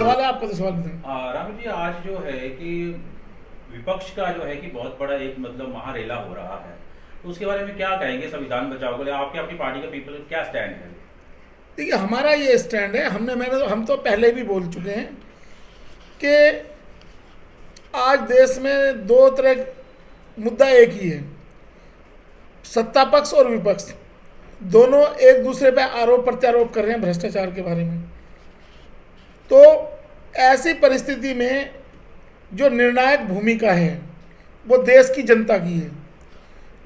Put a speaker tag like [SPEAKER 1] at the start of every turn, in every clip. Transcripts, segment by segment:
[SPEAKER 1] सवाल है आपका, तो सवाल बताएं।
[SPEAKER 2] राहुल जी, आज जो है कि विपक्ष का जो है कि बहुत बड़ा एक मतलब महारेला हो रहा है, तो उसके बारे में क्या कहेंगे? संविधान बचाओ के लिए आपके अपनी पार्टी का पीपल क्या स्टैंड है?
[SPEAKER 1] देखिए, हमारा ये स्टैंड है, हम तो पहले भी बोल चुके हैं कि आज देश में दो तरह मुद्दा एक ही है। सत्ता पक्ष और विपक्ष दोनों एक दूसरे पे आरोप प्रत्यारोप कर रहे हैं भ्रष्टाचार के बारे में। तो ऐसी परिस्थिति में जो निर्णायक भूमिका है वो देश की जनता की है।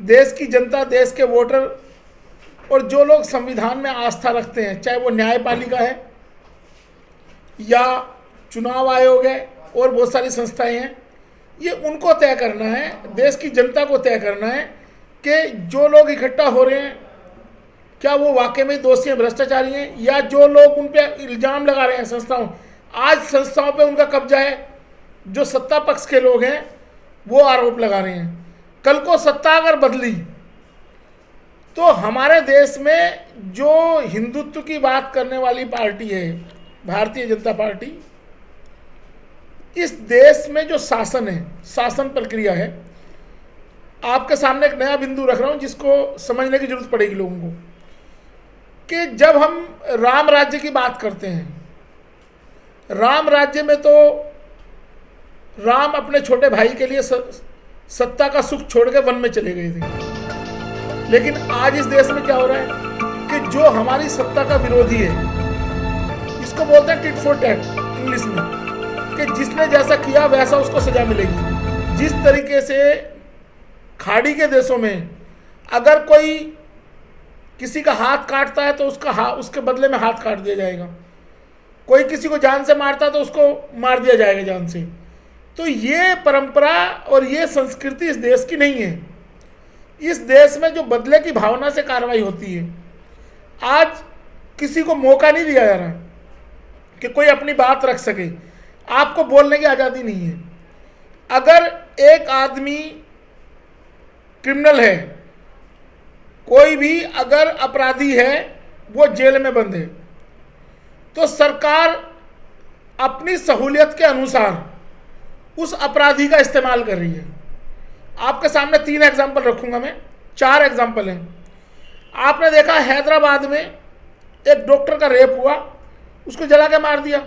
[SPEAKER 1] देश की जनता, देश के वोटर और जो लोग संविधान में आस्था रखते हैं, चाहे वो न्यायपालिका है या चुनाव आयोग है और बहुत सारी संस्थाएं हैं, ये उनको तय करना है, देश की जनता को तय करना है कि जो लोग इकट्ठा हो रहे हैं क्या वो वाकई में दोषी हैं, भ्रष्टाचारी हैं, या जो लोग उन पर इल्ज़ाम लगा रहे हैं संस्थाओं, आज संस्थाओं पे उनका कब्जा है, जो सत्ता पक्ष के लोग हैं वो आरोप लगा रहे हैं। कल को सत्ता अगर बदली तो हमारे देश में जो हिंदुत्व की बात करने वाली पार्टी है, भारतीय जनता पार्टी, इस देश में जो शासन है, शासन प्रक्रिया है, आपके सामने एक नया बिंदु रख रहा हूं जिसको समझने की जरूरत पड़ेगी लोगों को, कि जब हम राम राज्य की बात करते हैं, राम राज्य में तो राम अपने छोटे भाई के लिए सत्ता का सुख छोड़ के वन में चले गए थे। लेकिन आज इस देश में क्या हो रहा है कि जो हमारी सत्ता का विरोधी है, इसको बोलते हैं टिट फॉर टैट इंग्लिश में, कि जिसने जैसा किया वैसा उसको सजा मिलेगी। जिस तरीके से खाड़ी के देशों में अगर कोई किसी का हाथ काटता है तो उसके बदले में हाथ काट दिया जाएगा, कोई किसी को जान से मारता है तो उसको मार दिया जाएगा जान से। तो ये परंपरा और ये संस्कृति इस देश की नहीं है। इस देश में जो बदले की भावना से कार्रवाई होती है, आज किसी को मौका नहीं दिया जा रहा कि कोई अपनी बात रख सके। आपको बोलने की आज़ादी नहीं है। अगर एक आदमी क्रिमिनल है, कोई भी अगर अपराधी है, वो जेल में बंद है, तो सरकार अपनी सहूलियत के अनुसार उस अपराधी का इस्तेमाल कर रही है। आपके सामने 3 एग्जाम्पल रखूंगा मैं, 4 एग्जाम्पल हैं। आपने देखा हैदराबाद में एक डॉक्टर का रेप हुआ, उसको जला के मार दिया।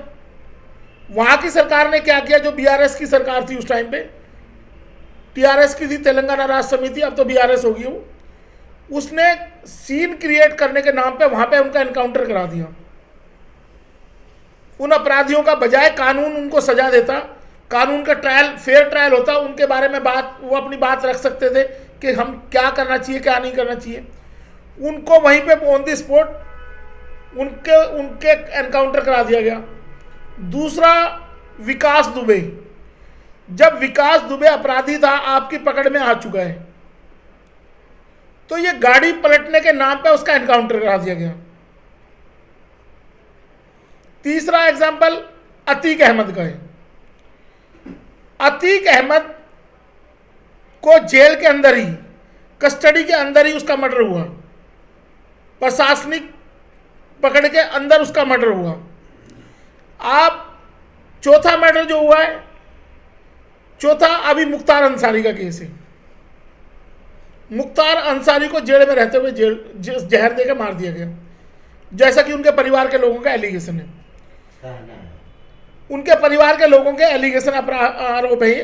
[SPEAKER 1] वहां की सरकार ने क्या किया, जो बीआरएस की सरकार थी उस टाइम पे, टीआरएस की थी, तेलंगाना राष्ट्र समिति, अब तो बीआरएस होगी वो, उसने सीन क्रिएट करने के नाम पे वहां पे उनका एनकाउंटर करा दिया। उन अपराधियों का बजाय कानून उनको सजा देता, कानून का ट्रायल, फेयर ट्रायल होता, उनके बारे में वो अपनी बात रख सकते थे कि हम क्या करना चाहिए क्या नहीं करना चाहिए, उनको वहीं पे ऑन द स्पॉट उनके एनकाउंटर करा दिया गया। दूसरा, विकास दुबे। जब विकास दुबे अपराधी था, आपकी पकड़ में आ चुका है, तो ये गाड़ी पलटने के नाम पे उसका एनकाउंटर करा दिया गया। तीसरा एग्जांपल अतीक अहमद का है। अतीक अहमद को जेल के अंदर ही, कस्टडी के अंदर ही उसका मर्डर हुआ, प्रशासनिक पकड़ के अंदर उसका मर्डर हुआ। आप चौथा मर्डर जो हुआ है, चौथा अभी मुख्तार अंसारी का केस है। मुख्तार अंसारी को जेल में रहते हुए जहर देकर मार दिया गया, जैसा कि उनके परिवार के लोगों का एलिगेशन है। उनके परिवार के लोगों के एलिगेशन, आरोप है।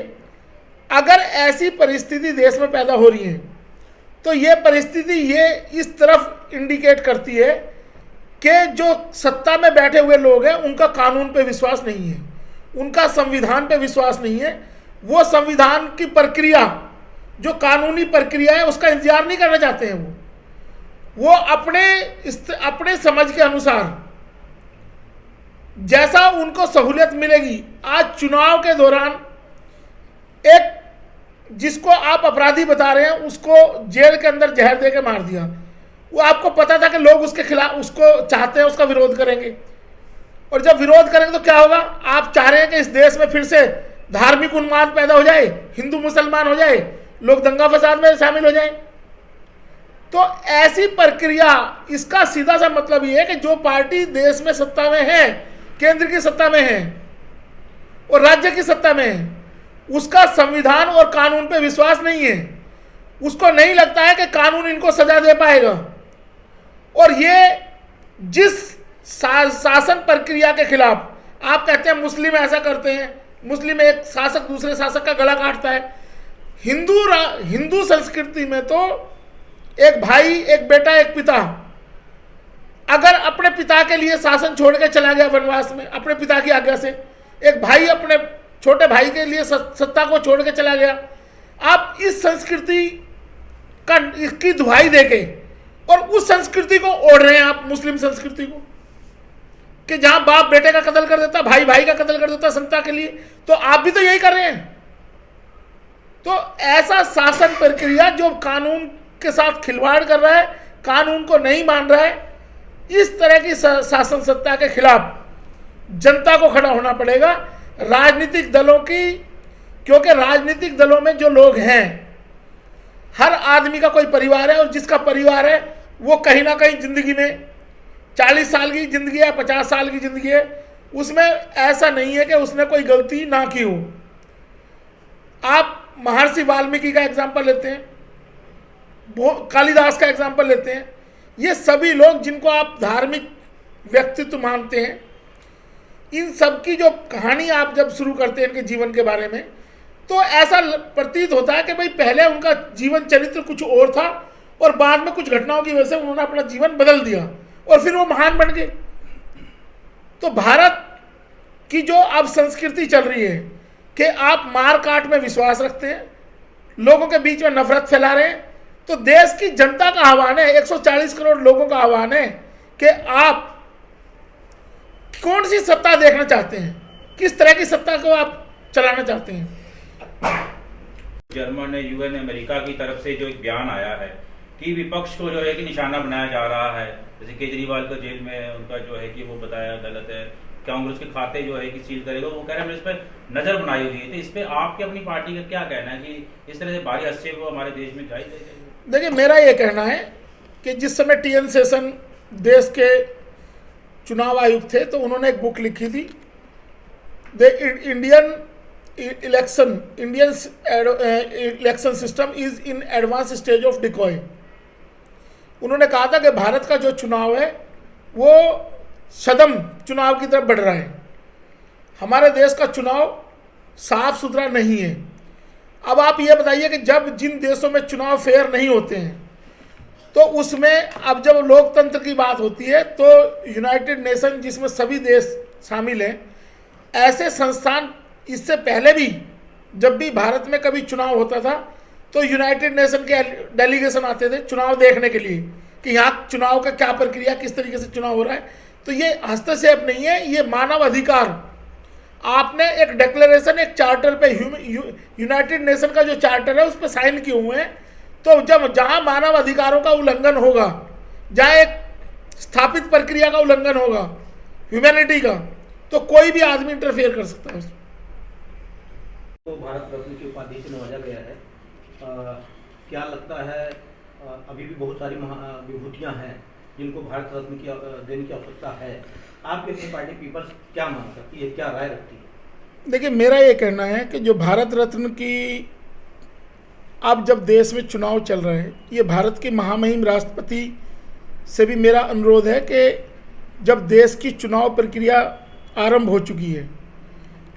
[SPEAKER 1] अगर ऐसी परिस्थिति देश में पैदा हो रही है तो ये परिस्थिति ये इस तरफ इंडिकेट करती है कि जो सत्ता में बैठे हुए लोग हैं उनका कानून पे विश्वास नहीं है, उनका संविधान पे विश्वास नहीं है। वो संविधान की प्रक्रिया, जो कानूनी प्रक्रिया है, उसका इंतजार नहीं करना चाहते हैं। वो अपने समझ के अनुसार जैसा उनको सहूलियत मिलेगी। आज चुनाव के दौरान एक जिसको आप अपराधी बता रहे हैं उसको जेल के अंदर जहर दे के मार दिया। वो आपको पता था कि लोग उसके खिलाफ, उसको चाहते हैं, उसका विरोध करेंगे, और जब विरोध करेंगे तो क्या होगा? आप चाह रहे हैं कि इस देश में फिर से धार्मिक उन्माद पैदा हो जाए, हिंदू मुसलमान हो जाए, लोग दंगा फसाद में शामिल हो जाए। तो ऐसी प्रक्रिया, इसका सीधा सा मतलब ये है कि जो पार्टी देश में सत्ता में है, केंद्र की सत्ता में है, और राज्य की सत्ता में है, उसका संविधान और कानून पे विश्वास नहीं है, उसको नहीं लगता है कि कानून इनको सजा दे पाएगा। और ये जिस शासन प्रक्रिया के खिलाफ, आप कहते हैं मुस्लिम ऐसा करते हैं, मुस्लिम एक शासक दूसरे शासक का गला काटता है। हिंदू संस्कृति में तो एक भाई, एक बेटा, एक पिता अगर अपने पिता के लिए शासन छोड़ के चला गया वनवास में अपने पिता की आज्ञा से, एक भाई अपने छोटे भाई के लिए सत्ता को छोड़ के चला गया, आप इस संस्कृति का इसकी दुहाई देके और उस संस्कृति को ओढ़ रहे हैं आप, मुस्लिम संस्कृति को, कि जहां बाप बेटे का कत्ल कर देता, भाई भाई का कत्ल कर देता सत्ता के लिए, तो आप भी तो यही कर रहे हैं। तो ऐसा शासन प्रक्रिया जो कानून के साथ खिलवाड़ कर रहा है, कानून को नहीं मान रहा है, इस तरह की शासन सत्ता के खिलाफ जनता को खड़ा होना पड़ेगा, राजनीतिक दलों की। क्योंकि राजनीतिक दलों में जो लोग हैं, हर आदमी का कोई परिवार है, और जिसका परिवार है वो कहीं ना कहीं जिंदगी में 40 साल की जिंदगी है, 50 साल की जिंदगी है, उसमें ऐसा नहीं है कि उसने कोई गलती ना की हो। आप महर्षि वाल्मीकि का एग्जाम्पल लेते हैं, कालिदास का एग्जाम्पल लेते हैं, ये सभी लोग जिनको आप धार्मिक व्यक्तित्व मानते हैं, इन सब की जो कहानी आप जब शुरू करते हैं इनके जीवन के बारे में, तो ऐसा प्रतीत होता है कि भाई पहले उनका जीवन चरित्र कुछ और था और बाद में कुछ घटनाओं की वजह से उन्होंने अपना जीवन बदल दिया और फिर वो महान बन गए। तो भारत की जो अब संस्कृति चल रही है कि आप मार काट में विश्वास रखते हैं, लोगों के बीच में नफरत फैला रहे हैं, तो देश की जनता का आह्वान है, 140 करोड़ लोगों का आह्वान है कि आप कौन सी सत्ता देखना चाहते हैं, किस तरह की सत्ता को आप चलाना चाहते हैं।
[SPEAKER 2] जर्मन, यूएन, अमेरिका की तरफ से जो एक बयान आया है कि विपक्ष को जो है कि निशाना बनाया जा रहा है, जैसे केजरीवाल को जेल में उनका जो है कि वो बताया गलत है, कांग्रेस के खाते जो है कि सील करेगा, वो कह रहे हैं इस पर नजर बनाई हुई है। तो इस पर आपकी अपनी पार्टी का क्या कहना है कि इस तरह से भारी हस्तक्षेप वो हमारे देश में जायज है?
[SPEAKER 1] देखिए, मेरा ये कहना है कि जिस समय TN शेषन देश के चुनाव आयुक्त थे तो उन्होंने एक बुक लिखी थी, the Indian election system is in advance stage of decoy. उन्होंने कहा था कि भारत का जो चुनाव है वो सदम चुनाव की तरफ बढ़ रहा है, हमारे देश का चुनाव साफ सुथरा नहीं है। अब आप ये बताइए कि जब जिन देशों में चुनाव फेयर नहीं होते हैं तो उसमें अब जब लोकतंत्र की बात होती है तो यूनाइटेड नेशन जिसमें सभी देश शामिल हैं, ऐसे संस्थान इससे पहले भी जब भी भारत में कभी चुनाव होता था तो यूनाइटेड नेशन के डेलीगेशन आते थे चुनाव देखने के लिए कि यहाँ चुनाव का क्या प्रक्रिया, किस तरीके से चुनाव हो रहा है। तो ये हस्तक्षेप नहीं है, ये मानव अधिकार। आपने एक डिक्लेरेशन, एक चार्टर पे, यूनाइटेड नेशन का जो चार्टर है उस पर साइन किए हुए हैं। तो जब जहाँ मानव अधिकारों का उल्लंघन होगा, जहाँ एक स्थापित प्रक्रिया का उल्लंघन होगा ह्यूमैनिटी का, तो कोई भी आदमी इंटरफेयर कर सकता है उसमें।
[SPEAKER 3] तो भारत रत्न की उपाधि से नवाजा गया है, क्या लगता है अभी भी बहुत सारी विभूतियाँ हैं जिनको भारत रत्न की देने की आवश्यकता है? आपकी अपनी पार्टी पीपल्स क्या मांग करती है, क्या राय रखती है?
[SPEAKER 1] देखिए, मेरा ये कहना है कि जो भारत रत्न की अब जब देश में चुनाव चल रहे हैं, ये भारत के महामहिम राष्ट्रपति से भी मेरा अनुरोध है कि जब देश की चुनाव प्रक्रिया आरंभ हो चुकी है,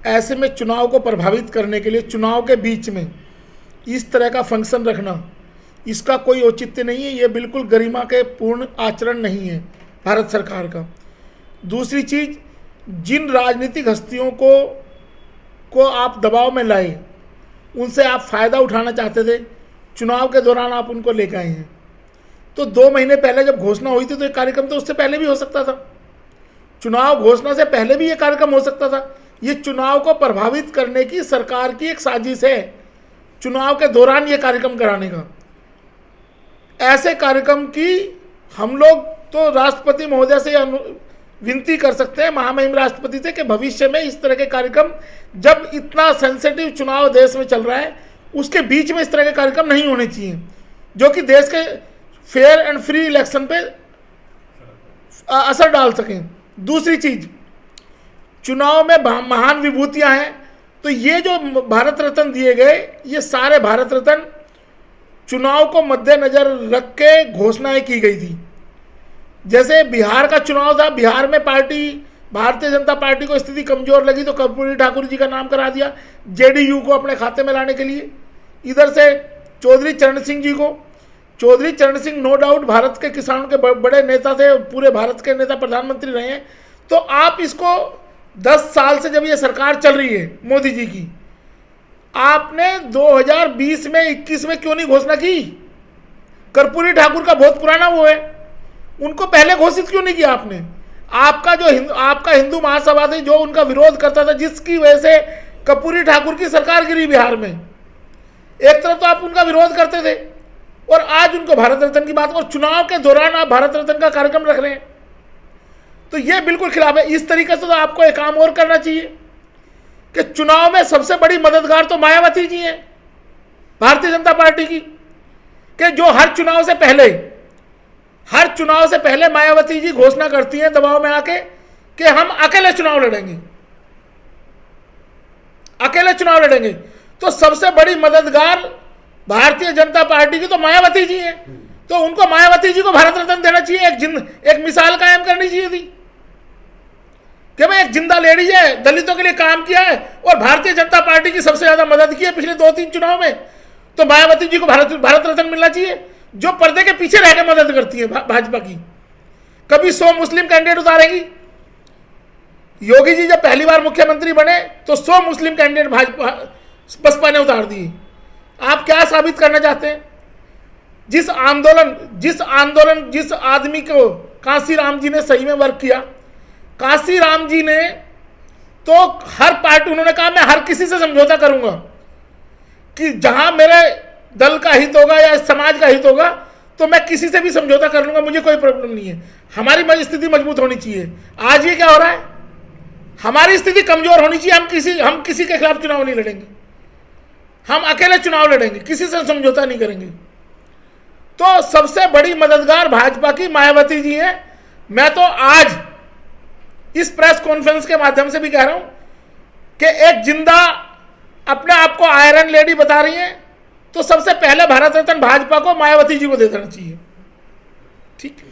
[SPEAKER 1] ऐसे में चुनाव को प्रभावित करने के लिए चुनाव के बीच में इस तरह का फंक्शन रखना, इसका कोई औचित्य नहीं है। ये बिल्कुल गरिमा के पूर्ण आचरण नहीं है भारत सरकार का। दूसरी चीज़, जिन राजनीतिक हस्तियों को आप दबाव में लाए, उनसे आप फ़ायदा उठाना चाहते थे, चुनाव के दौरान आप उनको लेकर आए हैं। तो 2 महीने पहले जब घोषणा हुई थी तो ये कार्यक्रम तो उससे पहले भी हो सकता था, चुनाव घोषणा से पहले भी ये कार्यक्रम हो सकता था। ये चुनाव को प्रभावित करने की सरकार की एक साजिश है, चुनाव के दौरान ये कार्यक्रम कराने का। ऐसे कार्यक्रम की हम लोग तो राष्ट्रपति महोदय से विनती कर सकते हैं, महामहिम राष्ट्रपति से, कि भविष्य में इस तरह के कार्यक्रम, जब इतना सेंसिटिव चुनाव देश में चल रहा है उसके बीच में इस तरह के कार्यक्रम नहीं होने चाहिए, जो कि देश के फेयर एंड फ्री इलेक्शन पे असर डाल सकें। दूसरी चीज़, चुनाव में महान विभूतियां हैं, तो ये जो भारत रत्न दिए गए, ये सारे भारत रत्न चुनाव को मद्देनजर रख के घोषणाएं की गई थी। जैसे बिहार का चुनाव था, बिहार में भारतीय जनता पार्टी को स्थिति कमजोर लगी तो कर्पूरी ठाकुर जी का नाम करा दिया जेडीयू को अपने खाते में लाने के लिए। इधर से चौधरी चरण सिंह जी को, चौधरी चरण सिंह नो डाउट भारत के किसानों के बड़े नेता थे, पूरे भारत के नेता, प्रधानमंत्री रहे हैं। तो आप इसको 10 साल से जब ये सरकार चल रही है मोदी जी की, आपने 2020 में 21 में क्यों नहीं घोषणा की? कर्पूरी ठाकुर का बहुत पुराना वो है, उनको पहले घोषित क्यों नहीं किया आपने? आपका हिंदू महासभा थी जो उनका विरोध करता था, जिसकी वजह से कर्पूरी ठाकुर की सरकार गिरी बिहार में। एक तरफ तो आप उनका विरोध करते थे और आज उनको भारत रत्न की बात, और चुनाव के दौरान आप भारत रत्न का कार्यक्रम रख रहे हैं, तो ये बिल्कुल खिलाफ है। इस तरीके से तो आपको एक काम और करना चाहिए कि चुनाव में सबसे बड़ी मददगार तो मायावती जी हैं भारतीय जनता पार्टी की, कि जो हर चुनाव से पहले मायावती जी घोषणा करती हैं दबाव में आके कि हम अकेले चुनाव लड़ेंगे। तो सबसे बड़ी मददगार भारतीय जनता पार्टी की तो मायावती जी हैं, तो उनको मायावती जी को भारत रत्न देना चाहिए। एक मिसाल कायम करनी चाहिए थी कि भाई एक जिंदा लेडीज है, दलितों के लिए काम किया है और भारतीय जनता पार्टी की सबसे ज्यादा मदद की है पिछले 2-3 चुनाव में, तो मायावती जी को भारत रत्न मिलना चाहिए। जो पर्दे के पीछे रहकर मदद करती है भाजपा की। कभी 100 मुस्लिम कैंडिडेट उतारेगी। योगी जी जब पहली बार मुख्यमंत्री बने तो 100 मुस्लिम कैंडिडेट बसपा ने उतार दिए। आप क्या साबित करना चाहते हैं? जिस आदमी को कांसी राम जी ने सही में वर्क किया, कांसी राम जी ने तो हर पार्टी, उन्होंने कहा मैं हर किसी से समझौता करूंगा कि जहां मेरे दल का हित होगा या समाज का हित होगा तो मैं किसी से भी समझौता कर लूंगा, मुझे कोई प्रॉब्लम नहीं है। हमारी स्थिति मजबूत होनी चाहिए। आज ये क्या हो रहा है? हमारी स्थिति कमजोर होनी चाहिए। हम किसी के खिलाफ चुनाव नहीं लड़ेंगे, हम अकेले चुनाव लड़ेंगे, किसी से समझौता नहीं करेंगे। तो सबसे बड़ी मददगार भाजपा की मायावती जी हैं। मैं तो आज इस प्रेस कॉन्फ्रेंस के माध्यम से भी कह रहा हूं कि एक जिंदा अपने आप को आयरन लेडी बता रही है, तो सबसे पहले भारत रत्न भाजपा को मायावती जी को दे देना चाहिए। ठीक है।